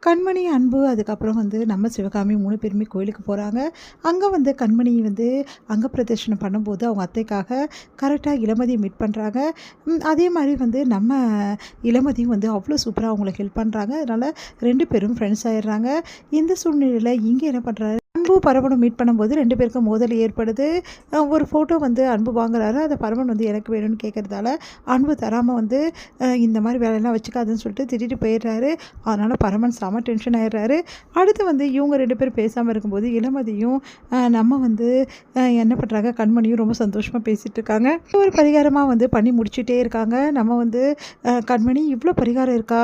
கண்மணி, அன்பு அதுக்கப்புறம் நம்ம சிவகாமி 3 பேருமே கோயிலுக்கு போறாங்க. அங்க கண்மணி அங்க பிரதர்ஷனம் பண்ணும்போது, அவங்க அத்தைக்காக கரெக்ட்டா இளமதிய மீட் பண்றாங்க. அதே மாரி நம்ம இளமதியும் அவ்ளோ சூப்பரா அவங்களுக்கு ஹெல்ப் பண்றாங்க. அதனால 2 பேரும் ஃப்ரெண்ட்ஸ் ஆயிடுறாங்க. இந்த சூழ்நிலையில இங்க என்ன பண்றாரு, அன்பு பரமனும் மீட் பண்ணும்போது 2 பேருக்கும் மோதல் ஏற்படுது. ஒரு ஃபோட்டோ அன்பு வாங்குறாரு. அத பரமன் எனக்கு வேணும்னு கேட்கறதால, அன்பு தராம இந்த மாரி வேலையெல்லாம் வச்சுக்காதன்னு சொல்லிட்டு திட்டிட்டு போயிடுறாரு. அதனால பரமன் செம டென்ஷன் ஆயிடுறாரு. அடுத்து இவங்க 2 பேரும் பேசாம இருக்கும்போது, இளமதியும் நம்ம என்ன பண்றாங்க, கண்மணியும் ரொம்ப சந்தோஷமா பேசிட்டு இருக்காங்க. ஒரு பரிகாரமா பண்ணி முடிச்சுட்டே இருக்காங்க. நம்ம கண்மணி இவ்ளோ பரிகாரம் இருக்கா?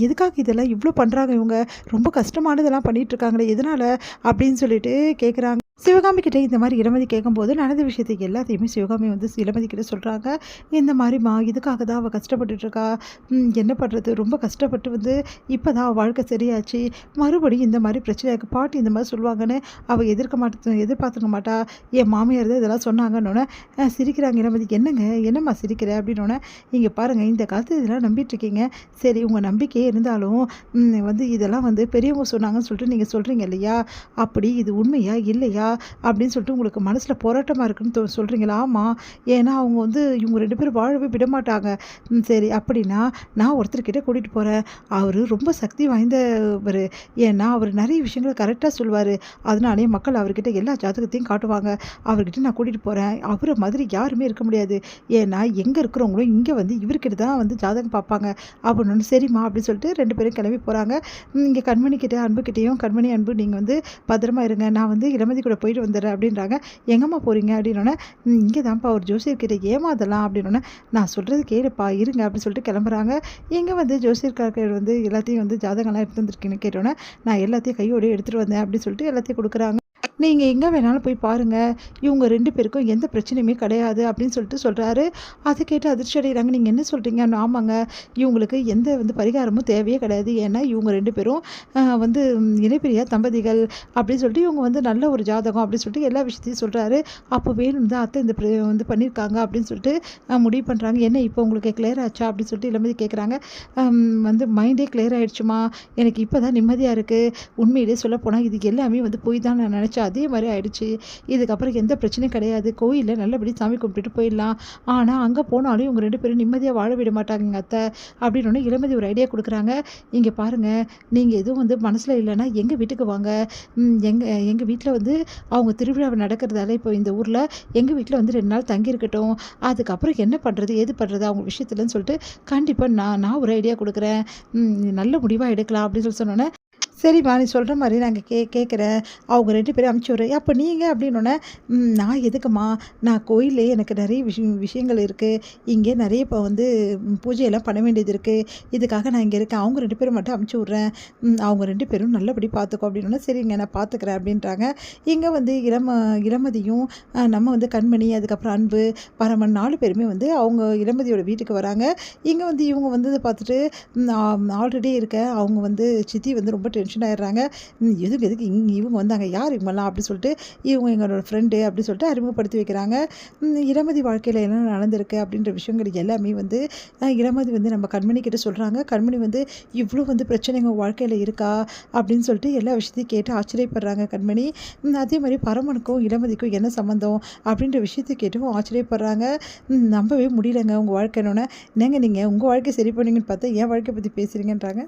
எதுக்காக இதெல்லாம் இவ்ளோ பண்றாங்க இவங்க? ரொம்ப கஷ்டமானதெல்லாம் பண்ணிட்டு இருக்காங்களே, எதனால? அப்படின்னு சொல்லிட்டு கேட்குறாங்க. சிவகாமி கிட்ட இந்த மாதிரி இளமதி கேட்கும்போது நடந்த விஷயத்துக்கு எல்லாத்தையுமே சிவகாமி இளமதி கிட்ட சொல்கிறாங்க. இந்த மாதிரிம்மா இதுக்காக தான் அவள் கஷ்டப்பட்டுட்டு இருக்கா. என்ன பண்ணுறது, ரொம்ப கஷ்டப்பட்டு இப்போ தான் அவள் வாழ்க்கை சரியாச்சு. மறுபடியும் இந்த மாதிரி பிரச்சனை இருக்குது, பாட்டி இந்த மாதிரி சொல்லுவாங்கன்னு அவள் எதிர்பார்த்துக்க மாட்டா. என் மாமியார் தான் இதெல்லாம் சொன்னாங்கன்னொன்னே சிரிக்கிறாங்க. இளமதி என்னம்மா சிரிக்கிற அப்படின்னோடனே, இங்கே பாருங்கள், இந்த காலத்து இதெல்லாம் நம்பிட்டு இருக்கீங்க. சரி, உங்கள் நம்பிக்கையே இருந்தாலும் இதெல்லாம் பெரியவங்க சொன்னாங்கன்னு சொல்லிட்டு நீங்கள் சொல்கிறீங்க இல்லையா, அப்படி இது உண்மையா இல்லையா அப்படின்னு சொல்லிட்டு உங்களுக்கு மனசில் போராட்டமாக இருக்குன்னு சொல்கிறீங்களா? ஆமாம், ஏன்னா அவங்க இவங்க 2 பேரும் வாழவே விட மாட்டாங்க. சரி, அப்படின்னா நான் ஒருத்தர்கிட்ட கூட்டிகிட்டு போகிறேன். அவர் ரொம்ப சக்தி வாய்ந்தவர். ஏன்னா அவர் நிறைய விஷயங்களை கரெக்டாக சொல்லுவார். அதனாலே மக்கள் அவர்கிட்ட எல்லா ஜாதகத்தையும் காட்டுவாங்க. அவர்கிட்ட நான் கூட்டிகிட்டு போகிறேன். அவரை மாதிரி யாருமே இருக்க முடியாது. ஏன்னா எங்கே இருக்கிறவங்களும் இங்கே இவர்கிட்ட தான் ஜாதகம் பார்ப்பாங்க அப்படின்னு. சரிம்மா அப்படின்னு சொல்லிட்டு 2 பேரும் கிளம்பி போகிறாங்க. இங்கே கண்மணிக்கிட்ட அன்புக்கிட்டேயும், கண்மணி, அன்பு நீங்கள் பத்திரமா இருங்க, நான் இளமதி கூட போயிட்டு வந்துடுறேன் அப்படின்றாங்க. எங்கம்மா போகிறீங்க அப்படின்னோடனே, இங்கே தான்ப்பா ஒரு ஜோசியர்கிட்ட ஏமாதலாம் அப்படின்னோடனே, நான் சொல்கிறது கேளுப்பா இருங்க அப்படின்னு சொல்லிட்டு கிளம்புறாங்க. இங்கே ஜோசியர்காரர் எல்லாத்தையும் ஜாதகம்லாம் எடுத்து வந்துருக்கீங்கன்னு கேட்டோன்னே, நான் எல்லாத்தையும் கையோடு எடுத்துகிட்டு வந்தேன் அப்படின்னு சொல்லிட்டு எல்லாத்தையும் கொடுக்குறாங்க. நீங்கள் எங்கே வேணாலும் போய் பாருங்கள், இவங்க 2 பேருக்கும் எந்த பிரச்சனையுமே கிடையாது அப்படின்னு சொல்லிட்டு சொல்கிறாரு. அதை கேட்டு அதிர்ச்சி அடைகிறாங்க. நீங்கள் என்ன சொல்கிறீங்க? ஆமாங்க, இவங்களுக்கு எந்த பரிகாரமும் தேவையே கிடையாது. ஏன்னா இவங்க 2 பேரும் இணைப்பிரியா தம்பதிகள் அப்படின்னு சொல்லிட்டு இவங்க நல்ல ஒரு ஜாதகம் அப்படின்னு சொல்லிட்டு எல்லா விஷயத்தையும் சொல்கிறாரு. அப்போ வேணும் தான் அத்தை இந்த பண்ணியிருக்காங்க அப்படின்னு சொல்லிட்டு முடிவு பண்ணுறாங்க. என்ன இப்போ உங்களுக்கு கிளியர் ஆச்சா அப்படின்னு சொல்லிட்டு இளமதி கேட்குறாங்க. மைண்டே கிளியர் ஆகிடுச்சுமா, எனக்கு இப்போ தான் நிம்மதியாக இருக்குது. உண்மையிலே சொல்லப்போனால் இது எல்லாமே போய் தான் நான் நினச்சேன், அதே மாதிரி ஆயிடுச்சு. இதுக்கப்புறம் எந்த பிரச்சனையும் கிடையாது. கோயிலில் நல்லபடி சாமி கும்பிட்டுட்டு போயிடலாம். ஆனால் அங்கே போனாலும் இவங்க 2 பேரும் நிம்மதியாக வாழ விட மாட்டாங்க அத்தை அப்படின்னு இளமதி ஒரு ஐடியா கொடுக்குறாங்க. இங்கே பாருங்கள், நீங்கள் எதுவும் மனசில் இல்லைன்னா எங்கள் வீட்டுக்கு வாங்க. எங்கள் வீட்டில் அவங்க திருவிழாவை நடக்கிறதால இப்போ இந்த ஊரில் எங்கள் வீட்டில் 2 நாள் தங்கியிருக்கட்டும். அதுக்கப்புறம் என்ன பண்ணுறது ஏது பண்ணுறது அவங்க விஷயத்துலன்னு சொல்லிட்டு கண்டிப்பாக நான் ஒரு ஐடியா கொடுக்குறேன். நல்ல முடிவாக எடுக்கலாம் அப்படின்னு சொன்னோன்னே, சரிம்மா நீ சொல்கிற மாதிரி நாங்கள் கேட்குறேன், அவங்க 2 பேரும் அனுப்பிச்சி விட்றேன். அப்போ நீங்கள் அப்படின்னோடனே, நான் எதுக்குமா, நான் கோயிலே எனக்கு நிறைய விஷயங்கள் இருக்குது. இங்கே நிறைய இப்போ பூஜையெல்லாம் பண்ண வேண்டியது இருக்குது. இதுக்காக நான் இங்கே இருக்கேன். அவங்க 2 பேரும் மட்டும் அனுப்பிச்சி விட்றேன். அவங்க 2 பேரும் நல்லபடி பார்த்துக்கோ அப்படின்னோடனே, சரிங்க நான் பார்த்துக்கிறேன் அப்படின்றாங்க. இங்கே இளமதியும் நம்ம கண்மணி, அதுக்கப்புறம் அன்பு, பரமன் 4 பேருமே அவங்க இளமதியோட வீட்டுக்கு வராங்க. இங்கே இவங்க வந்ததை பார்த்துட்டு ஆல்ரெடி இருக்க அவங்க சித்தி ரொம்ப டென்ஷன் ஆயிடுறாங்க. எதுக்கு இவங்க வந்தாங்க, யார் இவங்கெல்லாம் அப்படின்னு சொல்லிட்டு, இவங்க எங்களோட ஃப்ரெண்டு அப்படின்னு சொல்லிட்டு அறிமுகப்படுத்தி வைக்கிறாங்க. இளமதி வாழ்க்கையில் என்ன நடந்திருக்கு அப்படின்ற விஷயங்கள் எல்லாமே இளமதி நம்ம கண்மணி கிட்ட சொல்கிறாங்க. கண்மணி இவ்வளோ பிரச்சனைங்க வாழ்க்கையில் இருக்கா அப்படின்னு சொல்லிட்டு எல்லா விஷயத்தையும் கேட்டு ஆச்சரியப்படுறாங்க கண்மணி. அதே மாதிரி பரமனுக்கும் இளமதிக்கும் என்ன சம்மந்தம் அப்படின்ற விஷயத்தை கேட்டும் ஆச்சரியப்படுறாங்க. நம்பவே முடியலங்க உங்கள் வாழ்க்கைன்னு. என்னங்க நீங்கள் உங்கள் வாழ்க்கை சரி பண்ணீங்கன்னு பார்த்தா என் வாழ்க்கையை பற்றி பேசுகிறீங்கன்றாங்க.